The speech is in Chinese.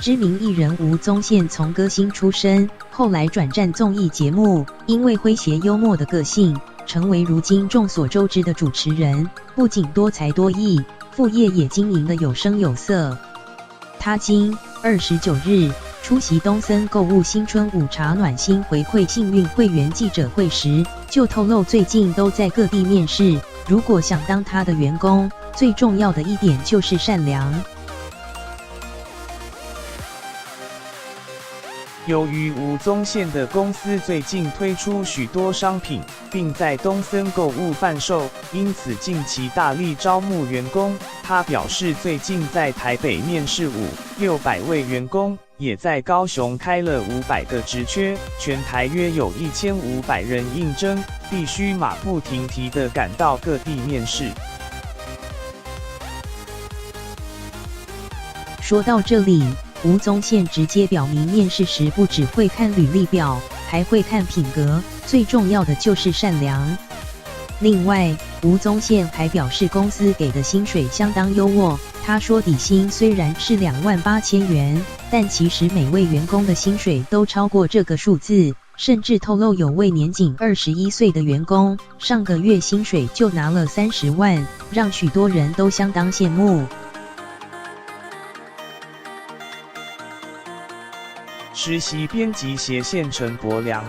知名艺人吴宗宪从歌星出身，后来转战综艺节目，因为诙谐幽默的个性，成为如今众所周知的主持人。不仅多才多艺，副业也经营得有声有色。他今29日出席东森购物新春午茶暖心回馈幸运会员记者会时，就透露最近都在各地面试，如果想当他的员工，最重要的一点就是善良。由于吴宗宪的公司最近推出许多商品，并在东森购物贩售，因此近期大力招募员工。他表示，最近在台北面试500-600位员工，也在高雄开了500个职缺，全台约有1500人应征，必须马不停蹄地赶到各地面试。说到这里，吴宗宪直接表明，面试时不只会看履历表，还会看品格，最重要的就是善良。另外，吴宗宪还表示，公司给的薪水相当优渥。他说，底薪虽然是28000元，但其实每位员工的薪水都超过这个数字，甚至透露有位年仅21岁的员工，上个月薪水就拿了30万，让许多人都相当羡慕。实习编辑斜线陈柏良。